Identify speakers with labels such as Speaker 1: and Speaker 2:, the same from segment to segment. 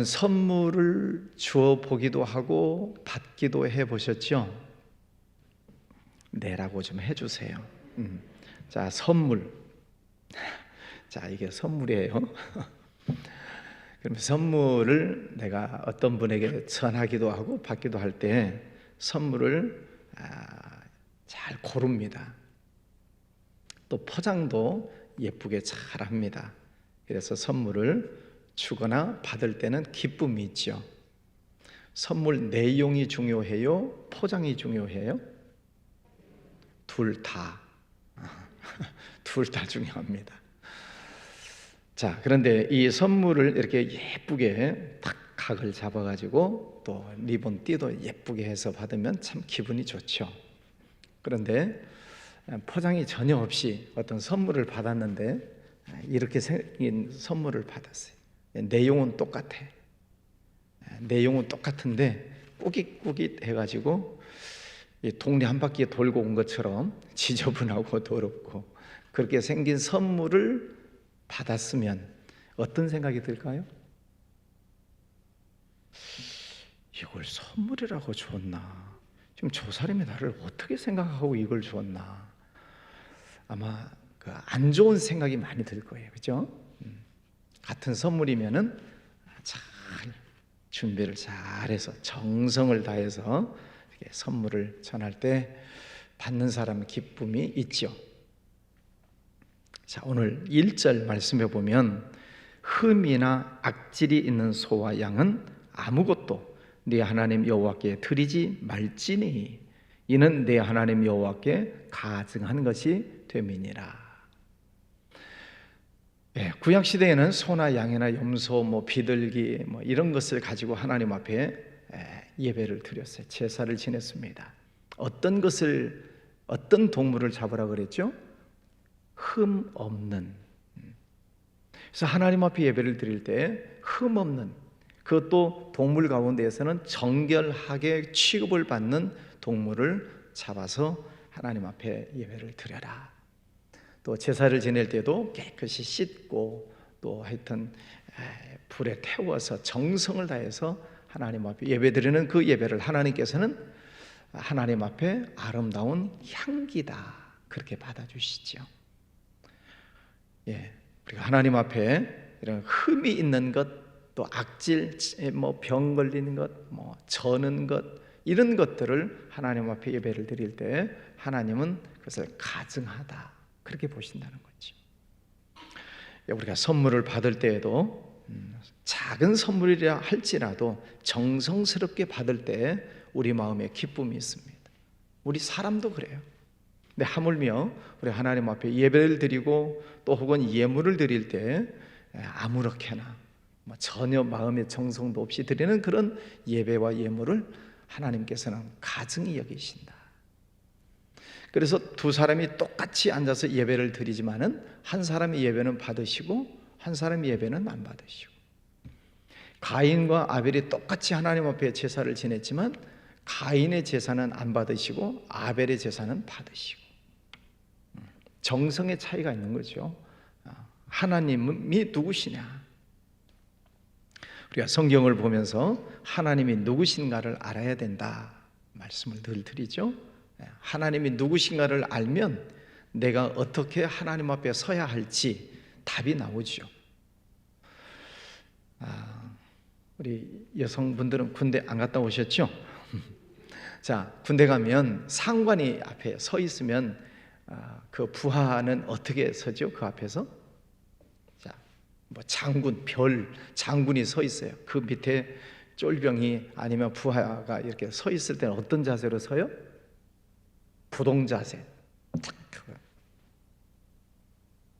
Speaker 1: 여러분 선물을 주어 보기도 하고 받기도 해 보셨죠? 네라고 좀 해주세요. 자, 선물. 자, 이게 선물이에요. 그럼 선물을 내가 어떤 분에게 전하기도 하고 받기도 할 때 선물을 잘 고릅니다. 또 포장도 예쁘게 잘 합니다. 그래서 선물을 주거나 받을 때는 기쁨이 있죠. 선물 내용이 중요해요? 포장이 중요해요? 둘 다. 둘 다 중요합니다. 자, 그런데 이 선물을 이렇게 예쁘게 딱 각을 잡아가지고 또 리본 띠도 예쁘게 해서 받으면 참 기분이 좋죠. 그런데 포장이 전혀 없이 어떤 선물을 받았는데 이렇게 생긴 선물을 받았어요. 내용은 똑같아. 내용은 똑같은데 꾸깃꾸깃 해가지고 동네 한 바퀴 돌고 온 것처럼 지저분하고 더럽고 그렇게 생긴 선물을 받았으면 어떤 생각이 들까요? 이걸 선물이라고 줬나? 지금 저 사람이 나를 어떻게 생각하고 이걸 줬나? 아마 안 좋은 생각이 많이 들 거예요. 그죠? 같은 선물이면은 잘 준비를 잘해서 정성을 다해서 이렇게 선물을 전할 때 받는 사람의 기쁨이 있죠. 자, 오늘 1절 말씀해 보면 흠이나 악질이 있는 소와 양은 아무것도 네 하나님 여호와께 드리지 말지니 이는 네 하나님 여호와께 가증한 것이 됨이니라. 구약 시대에는 소나 양이나 염소, 비둘기 이런 것을 가지고 하나님 앞에 예배를 드렸어요. 제사를 지냈습니다. 어떤 동물을 잡으라 그랬죠? 흠 없는. 그래서 하나님 앞에 예배를 드릴 때 흠 없는, 그것도 동물 가운데에서는 정결하게 취급을 받는 동물을 잡아서 하나님 앞에 예배를 드려라. 또 제사를 지낼 때도 깨끗이 씻고 또 하여튼 불에 태워서 정성을 다해서 하나님 앞에 예배드리는 그 예배를 하나님께서는 하나님 앞에 아름다운 향기다 그렇게 받아주시죠. 우리가 하나님 앞에 이런 흠이 있는 것, 또 악질, 병 걸리는 것, 저는 것, 이런 것들을 하나님 앞에 예배를 드릴 때 하나님은 그것을 가증하다 그렇게 보신다는 거죠. 우리가 선물을 받을 때에도 작은 선물이라 할지라도 정성스럽게 받을 때 우리 마음에 기쁨이 있습니다. 우리 사람도 그래요. 근데 하물며 우리 하나님 앞에 예배를 드리고 또 혹은 예물을 드릴 때 아무렇게나 전혀 마음의 정성도 없이 드리는 그런 예배와 예물을 하나님께서는 가증히 여기신다. 그래서 두 사람이 똑같이 앉아서 예배를 드리지만은 한 사람의 예배는 받으시고 한 사람의 예배는 안 받으시고, 가인과 아벨이 똑같이 하나님 앞에 제사를 지냈지만 가인의 제사는 안 받으시고 아벨의 제사는 받으시고, 정성의 차이가 있는 거죠. 하나님이 누구시냐? 우리가 성경을 보면서 하나님이 누구신가를 알아야 된다 말씀을 늘 드리죠. 하나님이 누구신가를 알면 내가 어떻게 하나님 앞에 서야 할지 답이 나오죠. 우리 여성분들은 군대 안 갔다 오셨죠? 자, 군대 가면 상관이 앞에 서 있으면 그 부하는 어떻게 서죠? 그 앞에서? 자, 장군, 장군이 서 있어요. 그 밑에 쫄병이 아니면 부하가 이렇게 서 있을 때는 어떤 자세로 서요? 부동 자세.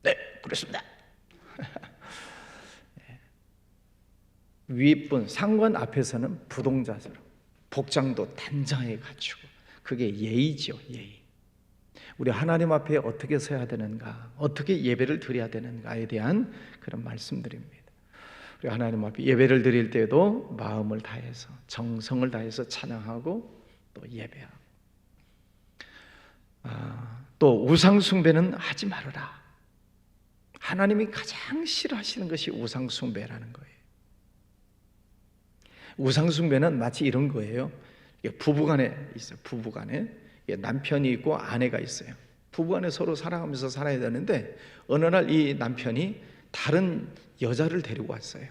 Speaker 1: 네, 그렇습니다. 윗분 상관 앞에서는 부동 자세로 복장도 단정하게 갖추고, 그게 예의죠, 예의. 우리 하나님 앞에 어떻게 서야 되는가, 어떻게 예배를 드려야 되는가에 대한 그런 말씀드립니다. 우리 하나님 앞에 예배를 드릴 때도 마음을 다해서 정성을 다해서 찬양하고 또 예배하고, 또 우상 숭배는 하지 말아라. 하나님이 가장 싫어하시는 것이 우상 숭배라는 거예요. 우상숭배는 마치 이런 거예요. 부부간에 있어요. 부부간에 남편이 있고 아내가 있어요. 부부간에 서로 사랑하면서 살아야 되는데 어느 날 이 남편이 다른 여자를 데리고 왔어요.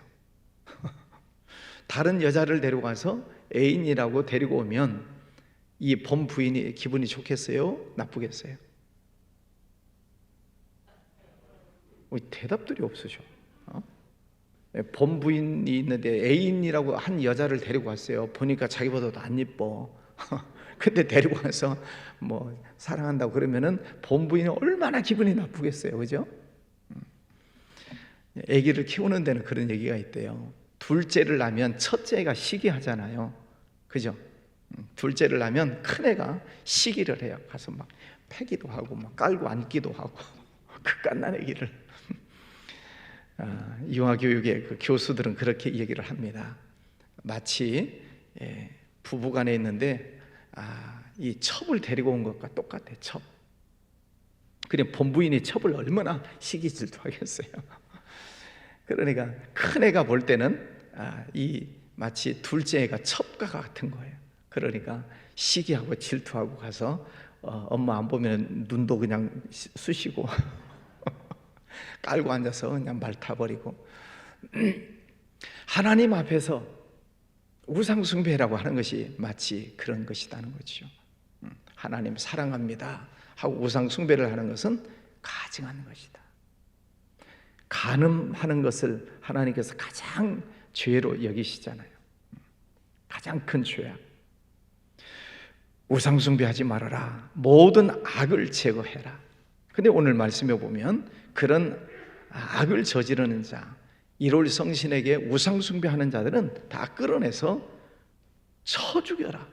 Speaker 1: 다른 여자를 데리고 가서 애인이라고 데리고 오면 이 본 부인이 기분이 좋겠어요? 나쁘겠어요? 대답들이 없으셔. 본 부인이 있는데 애인이라고 한 여자를 데리고 왔어요. 보니까 자기보다도 안 예뻐. 근데 데리고 와서 뭐 사랑한다고 그러면은 본 부인이 얼마나 기분이 나쁘겠어요, 그죠? 아기를 키우는 데는 그런 얘기가 있대요. 둘째를 낳으면 첫째가 시기하잖아요, 그죠? 둘째를 낳으면 큰애가 시기를 해요. 가서 막 패기도 하고 막 깔고 앉기도 하고 그 갓난 아기를. 유아교육의 그 교수들은 그렇게 얘기를 합니다. 마치 부부간에 있는데 이 첩을 데리고 온 것과 똑같아. 첩. 그냥 본부인이 첩을 얼마나 시기 질투하겠어요. 그러니까 큰애가 볼 때는 이 마치 둘째 애가 첩과 같은 거예요. 그러니까 시기하고 질투하고 가서 엄마 안 보면 눈도 그냥 쑤시고 깔고 앉아서 그냥 말 타버리고. 하나님 앞에서 우상숭배라고 하는 것이 마치 그런 것이라는 거죠. 하나님 사랑합니다 하고 우상숭배를 하는 것은 가증하는 것이다. 간음하는 것을 하나님께서 가장 죄로 여기시잖아요. 가장 큰 죄악. 우상숭배하지 말아라. 모든 악을 제거해라. 근데 오늘 말씀에 보면 그런 악을 저지르는 자, 1월 성신에게 우상숭배하는 자들은 다 끌어내서 쳐 죽여라.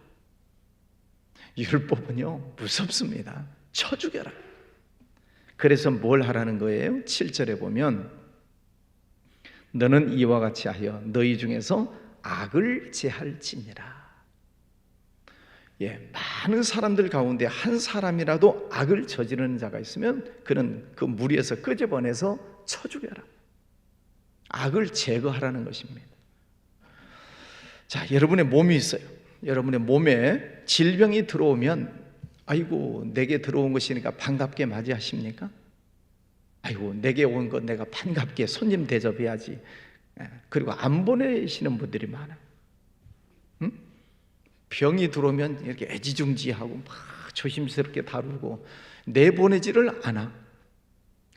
Speaker 1: 율법은요 무섭습니다. 쳐 죽여라. 그래서 뭘 하라는 거예요? 7절에 보면 너는 이와 같이 하여 너희 중에서 악을 제할지니라. 많은 사람들 가운데 한 사람이라도 악을 저지르는 자가 있으면 그는 그 무리에서 끄집어내서 쳐 죽여라. 악을 제거하라는 것입니다. 자, 여러분의 몸이 있어요. 여러분의 몸에 질병이 들어오면 아이고 내게 들어온 것이니까 반갑게 맞이하십니까? 아이고 내게 온 것 내가 반갑게 손님 대접해야지. 그리고 안 보내시는 분들이 많아요. 병이 들어오면 이렇게 애지중지하고 막 조심스럽게 다루고 내보내지를 않아.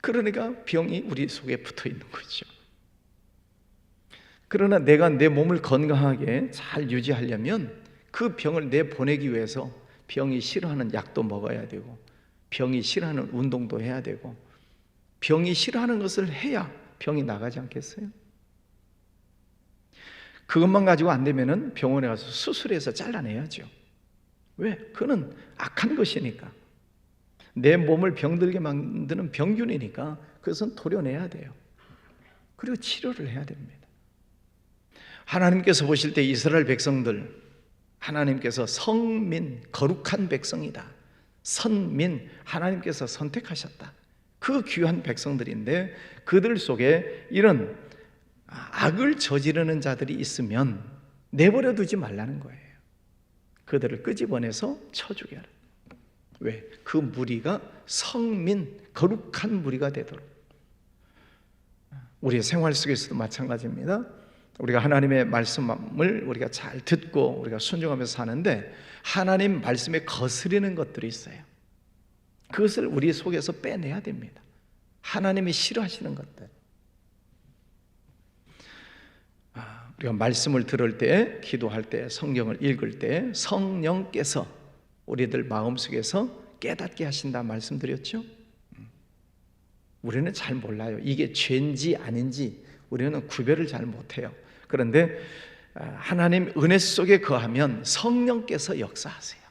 Speaker 1: 그러니까 병이 우리 속에 붙어 있는 거죠. 그러나 내가 내 몸을 건강하게 잘 유지하려면 그 병을 내보내기 위해서 병이 싫어하는 약도 먹어야 되고 병이 싫어하는 운동도 해야 되고 병이 싫어하는 것을 해야 병이 나가지 않겠어요? 그것만 가지고 안 되면은 병원에 가서 수술해서 잘라내야죠. 왜? 그거는 악한 것이니까. 내 몸을 병들게 만드는 병균이니까 그것은 도려내야 돼요. 그리고 치료를 해야 됩니다. 하나님께서 보실 때 이스라엘 백성들, 하나님께서 성민, 거룩한 백성이다. 선민, 하나님께서 선택하셨다. 그 귀한 백성들인데 그들 속에 이런 악을 저지르는 자들이 있으면 내버려 두지 말라는 거예요. 그들을 끄집어내서 쳐 죽여라. 왜? 그 무리가 성민, 거룩한 무리가 되도록. 우리의 생활 속에서도 마찬가지입니다. 우리가 하나님의 말씀을 우리가 잘 듣고 우리가 순종하면서 사는데 하나님 말씀에 거스르는 것들이 있어요. 그것을 우리 속에서 빼내야 됩니다. 하나님이 싫어하시는 것들. 우리가 말씀을 들을 때, 기도할 때, 성경을 읽을 때 성령께서 우리들 마음속에서 깨닫게 하신다 말씀드렸죠? 우리는 잘 몰라요. 이게 죄인지 아닌지 우리는 구별을 잘 못해요. 그런데 하나님 은혜 속에 거하면 성령께서 역사하세요.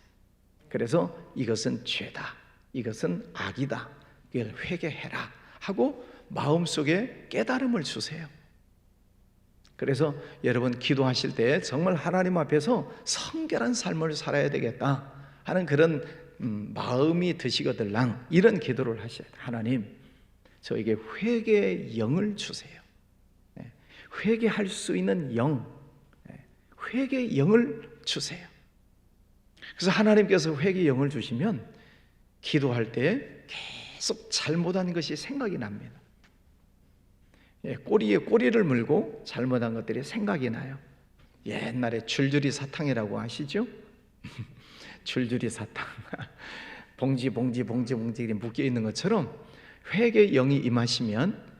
Speaker 1: 그래서 이것은 죄다, 이것은 악이다, 이걸 회개해라 하고 마음속에 깨달음을 주세요. 그래서 여러분 기도하실 때 정말 하나님 앞에서 성결한 삶을 살아야 되겠다 하는 그런 마음이 드시거들랑 이런 기도를 하셔야 돼요. 하나님, 저에게 회개의 영을 주세요. 회개할 수 있는 영, 회개의 영을 주세요. 그래서 하나님께서 회개의 영을 주시면 기도할 때 계속 잘못한 것이 생각이 납니다. 꼬리에 꼬리를 물고 잘못한 것들이 생각이 나요. 옛날에 줄줄이 사탕이라고 아시죠? 줄줄이 사탕. 봉지 묶여 있는 것처럼 회개의 영이 임하시면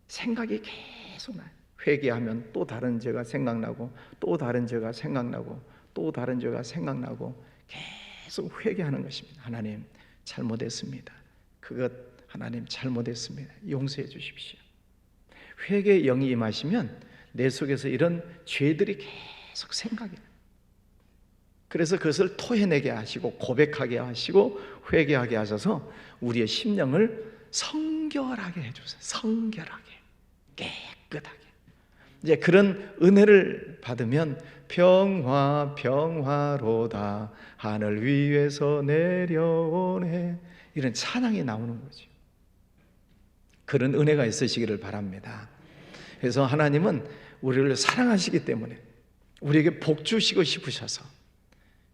Speaker 1: 생각이 계속 나요. 회개하면 또 다른 죄가 생각나고 또 다른 죄가 생각나고 또 다른 죄가 생각나고 계속 회개하는 것입니다. 하나님 잘못했습니다. 그것 하나님 잘못했습니다. 용서해 주십시오. 회개의 영이 임하시면 내 속에서 이런 죄들이 계속 생각이 나요. 그래서 그것을 토해내게 하시고 고백하게 하시고 회개하게 하셔서 우리의 심령을 성결하게 해주세요. 성결하게, 깨끗하게. 이제 그런 은혜를 받으면 평화로다 하늘 위에서 내려오네, 이런 찬양이 나오는 거죠. 그런 은혜가 있으시기를 바랍니다. 그래서 하나님은 우리를 사랑하시기 때문에 우리에게 복 주시고 싶으셔서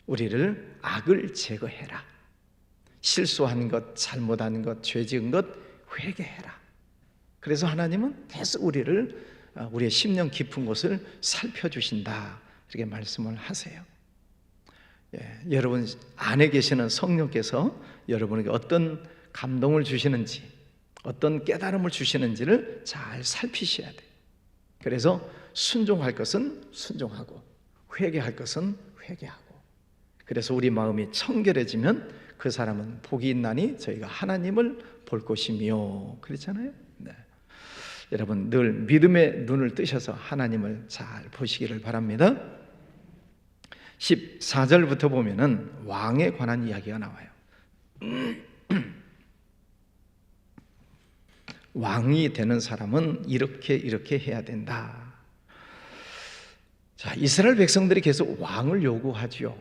Speaker 1: 우리를 악을 제거해라, 실수한 것, 잘못한 것, 죄 지은 것 회개해라. 그래서 하나님은 계속 우리의 심령 깊은 곳을 살펴주신다, 이렇게 말씀을 하세요. 여러분 안에 계시는 성령께서 여러분에게 어떤 감동을 주시는지, 어떤 깨달음을 주시는지를 잘 살피셔야 돼요. 그래서 순종할 것은 순종하고 회개할 것은 회개하고, 그래서 우리 마음이 청결해지면 그 사람은 복이 있나니 저희가 하나님을 볼 것이며, 그렇잖아요. 네. 여러분 늘 믿음의 눈을 뜨셔서 하나님을 잘 보시기를 바랍니다. 14절부터 보면은 왕에 관한 이야기가 나와요. 왕이 되는 사람은 이렇게 해야 된다. 자, 이스라엘 백성들이 계속 왕을 요구하죠.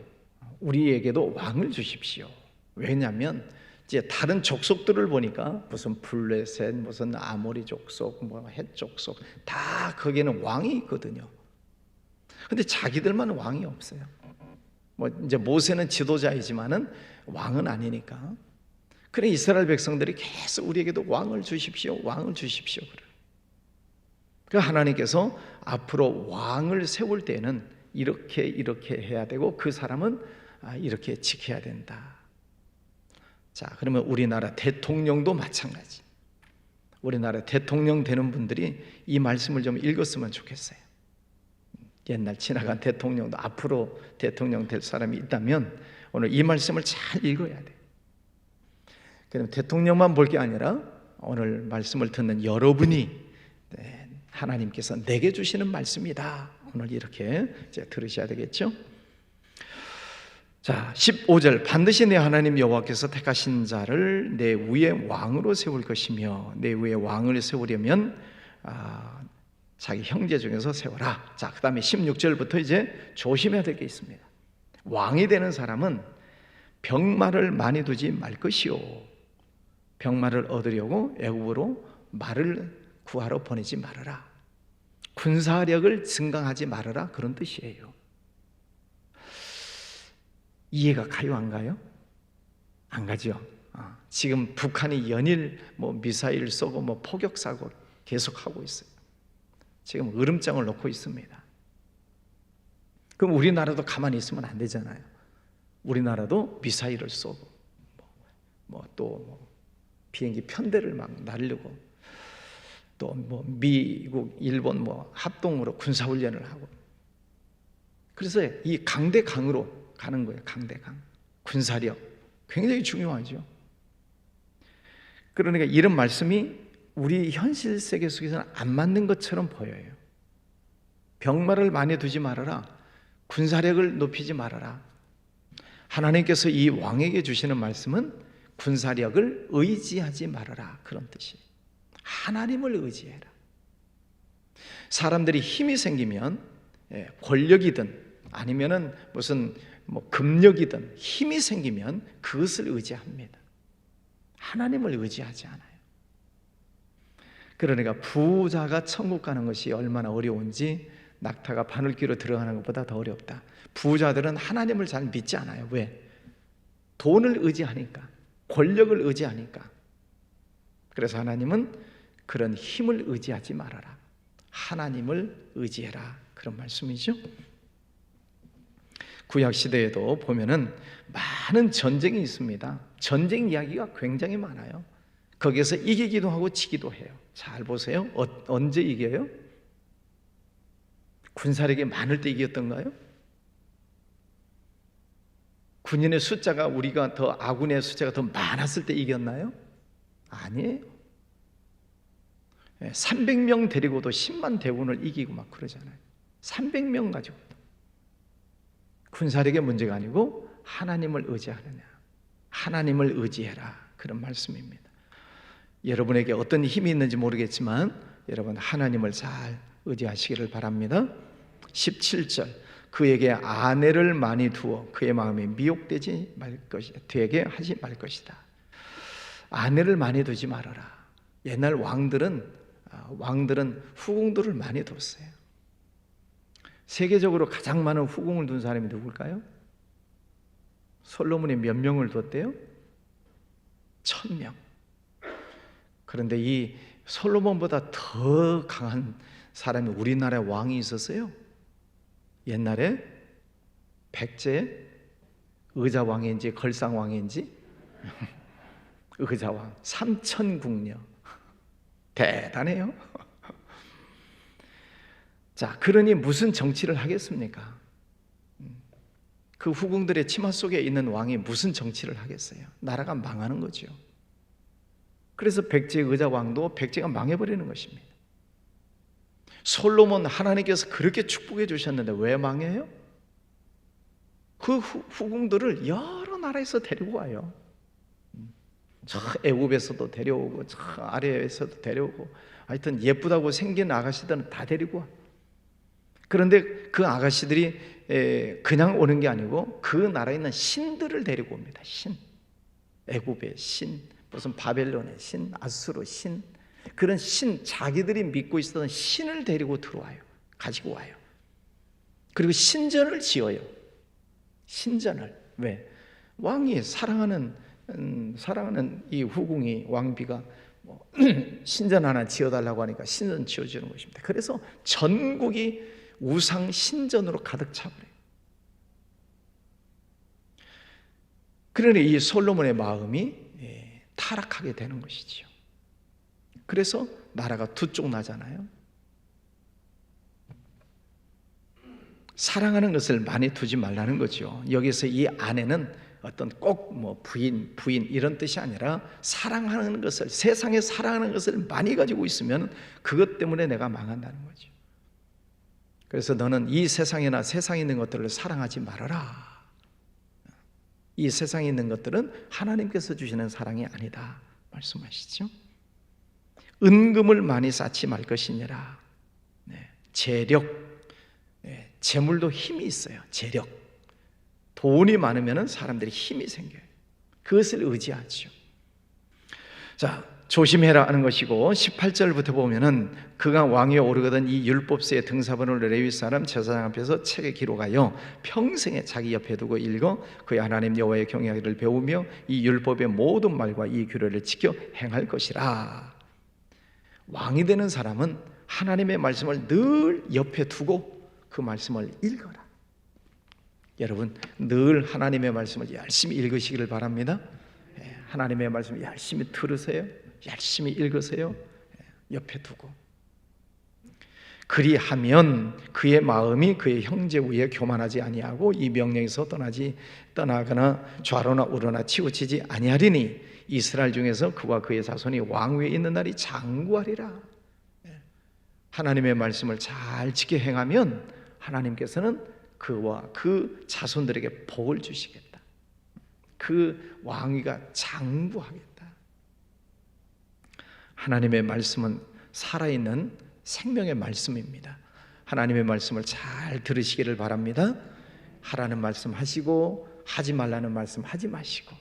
Speaker 1: 우리에게도 왕을 주십시오. 왜냐하면 이제 다른 족속들을 보니까 무슨 블레셋, 무슨 아모리 족속, 뭐 헷 족속 다 거기에는 왕이 있거든요. 근데 자기들만 왕이 없어요. 뭐 이제 모세는 지도자이지만은 왕은 아니니까. 그래 이스라엘 백성들이 계속 우리에게도 왕을 주십시오, 왕을 주십시오. 그 하나님께서 앞으로 왕을 세울 때는 이렇게 해야 되고 그 사람은 이렇게 지켜야 된다. 자, 그러면 우리나라 대통령도 마찬가지. 우리나라 대통령 되는 분들이 이 말씀을 좀 읽었으면 좋겠어요. 옛날 지나간 대통령도 앞으로 대통령 될 사람이 있다면 오늘 이 말씀을 잘 읽어야 돼요. 그럼 대통령만 볼 게 아니라 오늘 말씀을 듣는 여러분이 하나님께서 내게 주시는 말씀이다, 오늘 이렇게 이제 들으셔야 되겠죠. 자, 15절 반드시 내 하나님 여호와께서 택하신 자를 내 위에 왕으로 세울 것이며, 내 위에 왕을 세우려면 자기 형제 중에서 세워라. 자, 그 다음에 16절부터 이제 조심해야 될 게 있습니다. 왕이 되는 사람은 병마를 많이 두지 말 것이요, 병마를 얻으려고 애굽으로 말을 구하러 보내지 말아라. 군사력을 증강하지 말아라, 그런 뜻이에요. 이해가 가요, 안 가요? 안 가죠. 지금 북한이 연일 미사일 쏘고 포격 사고 계속하고 있어요. 지금 으름장을 놓고 있습니다. 그럼 우리나라도 가만히 있으면 안 되잖아요. 우리나라도 미사일을 쏘고 또 비행기 편대를 막 날리고 또 미국, 일본 합동으로 군사훈련을 하고, 그래서 이 강대강으로 가는 거예요. 강대강. 군사력 굉장히 중요하죠. 그러니까 이런 말씀이 우리 현실 세계 속에서는 안 맞는 것처럼 보여요. 병마를 많이 두지 말아라, 군사력을 높이지 말아라. 하나님께서 이 왕에게 주시는 말씀은 군사력을 의지하지 말아라, 그런 뜻이에요. 하나님을 의지해라. 사람들이 힘이 생기면 권력이든 아니면은 무슨 금력이든 힘이 생기면 그것을 의지합니다. 하나님을 의지하지 않아요. 그러니까 부자가 천국 가는 것이 얼마나 어려운지 낙타가 바늘귀로 들어가는 것보다 더 어렵다. 부자들은 하나님을 잘 믿지 않아요. 왜? 돈을 의지하니까, 권력을 의지하니까. 그래서 하나님은 그런 힘을 의지하지 말아라. 하나님을 의지해라. 그런 말씀이죠. 구약 시대에도 보면은 많은 전쟁이 있습니다. 전쟁 이야기가 굉장히 많아요. 거기에서 이기기도 하고 지기도 해요. 잘 보세요. 언제 이겨요? 군사력이 많을 때 이겼던가요? 군인의 숫자가 우리가 더 아군의 숫자가 더 많았을 때 이겼나요? 아니에요. 300명 데리고도 10만 대군을 이기고 막 그러잖아요. 300명 가지고도. 군사력의 문제가 아니고 하나님을 의지하느냐, 하나님을 의지해라, 그런 말씀입니다. 여러분에게 어떤 힘이 있는지 모르겠지만 여러분 하나님을 잘 의지하시기를 바랍니다. 17절, 그에게 아내를 많이 두어 그의 마음이 미혹되지 말 것이다. 되게 하지 말 것이다. 아내를 많이 두지 말아라. 옛날 왕들은 후궁들을 많이 뒀어요. 세계적으로 가장 많은 후궁을 둔 사람이 누굴까요? 솔로몬이 몇 명을 뒀대요? 1000명. 그런데 이 솔로몬보다 더 강한 사람이 우리나라에 왕이 있었어요. 옛날에 백제 의자왕인지 걸상왕인지 의자왕 3000궁녀. 대단해요. 자, 그러니 무슨 정치를 하겠습니까? 그 후궁들의 치마 속에 있는 왕이 무슨 정치를 하겠어요? 나라가 망하는 거죠. 그래서 백제 의자왕도 백제가 망해버리는 것입니다. 솔로몬 하나님께서 그렇게 축복해 주셨는데 왜 망해요? 그 후궁들을 여러 나라에서 데리고 와요. 저 애굽에서도 데려오고 저 아래에서도 데려오고, 하여튼 예쁘다고 생긴 아가씨들은 다 데리고 와. 그런데 그 아가씨들이 그냥 오는 게 아니고 그 나라에 있는 신들을 데리고 옵니다. 신, 애굽의 신, 무슨 바벨론의 신, 아수르 신, 그런 신, 자기들이 믿고 있었던 신을 데리고 들어와요. 가지고 와요. 그리고 신전을 지어요. 신전을. 왜? 왕이 사랑하는 이 후궁이, 왕비가 신전 하나 지어달라고 하니까 신전 지어주는 것입니다. 그래서 전국이 우상 신전으로 가득 차버려요. 그러니 이 솔로몬의 마음이 타락하게 되는 것이죠. 그래서 나라가 두 쪽 나잖아요. 사랑하는 것을 많이 두지 말라는 거죠. 여기서 이 아내는 어떤 꼭 뭐 부인 이런 뜻이 아니라 사랑하는 것을, 세상에 사랑하는 것을 많이 가지고 있으면 그것 때문에 내가 망한다는 거죠. 그래서 너는 이 세상이나 세상에 있는 것들을 사랑하지 말아라. 이 세상에 있는 것들은 하나님께서 주시는 사랑이 아니다 말씀하시죠. 은금을 많이 쌓지 말 것이니라. 재력, 재물도 힘이 있어요. 재력, 돈이 많으면 사람들이 힘이 생겨요. 그것을 의지하죠. 자, 조심해라 하는 것이고, 18절부터 보면은 그가 왕위에 오르거든 이 율법서의 등사본을 레위 사람 제사장 앞에서 책에 기록하여 평생에 자기 옆에 두고 읽어 그의 하나님 여호와의 경외하기를 배우며 이 율법의 모든 말과 이 규례를 지켜 행할 것이라. 왕이 되는 사람은 하나님의 말씀을 늘 옆에 두고 그 말씀을 읽어라. 여러분 늘 하나님의 말씀을 열심히 읽으시기를 바랍니다. 하나님의 말씀을 열심히 들으세요. 열심히 읽으세요. 옆에 두고. 그리하면 그의 마음이 그의 형제 위에 교만하지 아니하고 이 명령에서 떠나거나 좌로나 우로나 치우치지 아니하리니 이스라엘 중에서 그와 그의 자손이 왕위에 있는 날이 장구하리라. 하나님의 말씀을 잘 지켜 행하면 하나님께서는 그와 그 자손들에게 복을 주시겠다. 그 왕위가 장구하겠다. 하나님의 말씀은 살아있는 생명의 말씀입니다. 하나님의 말씀을 잘 들으시기를 바랍니다. 하라는 말씀 하시고 하지 말라는 말씀 하지 마시고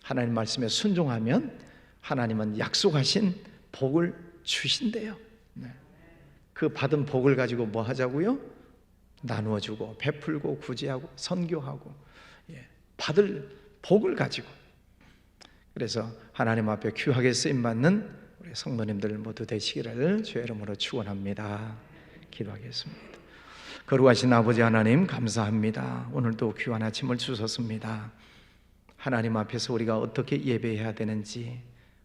Speaker 1: 하나님 말씀에 순종하면 하나님은 약속하신 복을 주신대요. 그 받은 복을 가지고 뭐 하자고요? 나누어주고 베풀고 구제하고 선교하고 받을 복을 가지고, 그래서 하나님 앞에 귀하게 쓰임받는 우리 성도님들 모두 되시기를 주의 이름으로 축원합니다. 기도하겠습니다. 거룩하신 아버지 하나님, 감사합니다. 오늘도 귀한 아침을 주셨습니다. 하나님 앞에서 우리가 어떻게 예배해야 되는지,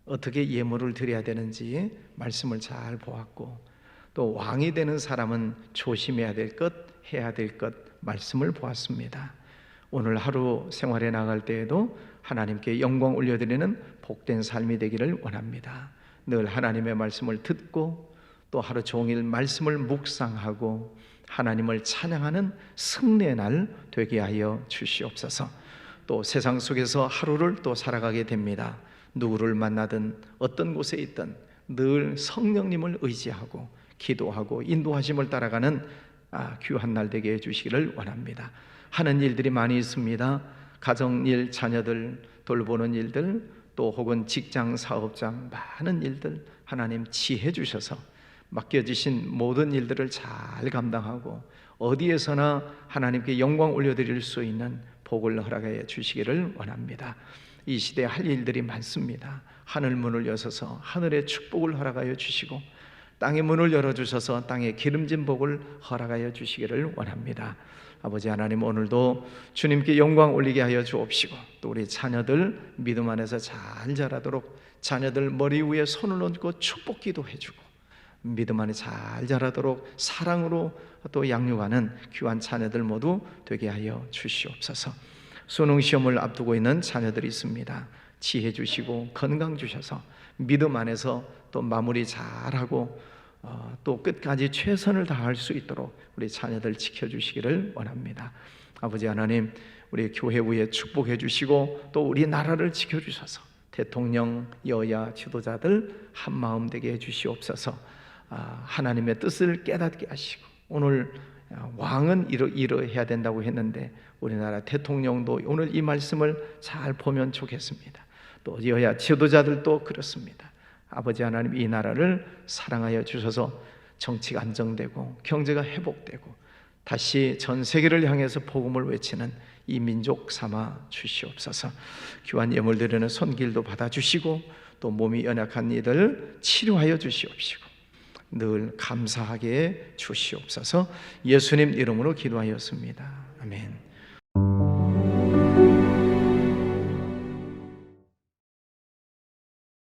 Speaker 1: 어떻게 예물을 드려야 되는지 말씀을 잘 보았고, 또 왕이 되는 사람은 조심해야 될 것, 해야 될 것 말씀을 보았습니다. 오늘 하루 생활에 나갈 때에도 하나님께 영광 올려드리는 복된 삶이 되기를 원합니다. 늘 하나님의 말씀을 듣고 또 하루 종일 말씀을 묵상하고 하나님을 찬양하는 승리의 날 되게 하여 주시옵소서. 또 세상 속에서 하루를 또 살아가게 됩니다. 누구를 만나든 어떤 곳에 있든 늘 성령님을 의지하고 기도하고 인도하심을 따라가는 귀한 날 되게 해주시기를 원합니다. 하는 일들이 많이 있습니다. 가정일, 자녀들 돌보는 일들, 또 혹은 직장, 사업장 많은 일들 하나님 지혜 주셔서 맡겨주신 모든 일들을 잘 감당하고 어디에서나 하나님께 영광 올려드릴 수 있는 복을 허락하여 주시기를 원합니다. 이 시대에 할 일들이 많습니다. 하늘 문을 여셔서 하늘의 축복을 허락하여 주시고 땅의 문을 열어주셔서 땅의 기름진 복을 허락하여 주시기를 원합니다. 아버지 하나님, 오늘도 주님께 영광 올리게 하여 주옵시고 또 우리 자녀들 믿음 안에서 잘 자라도록 자녀들 머리 위에 손을 얹고 축복 기도해주고 믿음 안에 잘 자라도록 사랑으로 또 양육하는 귀한 자녀들 모두 되게 하여 주시옵소서. 수능 시험을 앞두고 있는 자녀들이 있습니다. 지혜 주시고 건강 주셔서 믿음 안에서 또 마무리 잘하고 또 끝까지 최선을 다할 수 있도록 우리 자녀들 지켜주시기를 원합니다. 아버지 하나님, 우리 교회 위에 축복해 주시고 또 우리 나라를 지켜주셔서 대통령, 여야, 지도자들 한마음 되게 해주시옵소서. 하나님의 뜻을 깨닫게 하시고 오늘 왕은 이러해야 된다고 했는데 우리나라 대통령도 오늘 이 말씀을 잘 보면 좋겠습니다. 또 여야 지도자들도 그렇습니다. 아버지 하나님, 이 나라를 사랑하여 주셔서 정치가 안정되고 경제가 회복되고 다시 전 세계를 향해서 복음을 외치는 이 민족 삼아 주시옵소서. 귀한 예물 드리는 손길도 받아주시고 또 몸이 연약한 이들 치료하여 주시옵시고 늘 감사하게 주시옵소서. 예수님 이름으로 기도하였습니다. 아멘.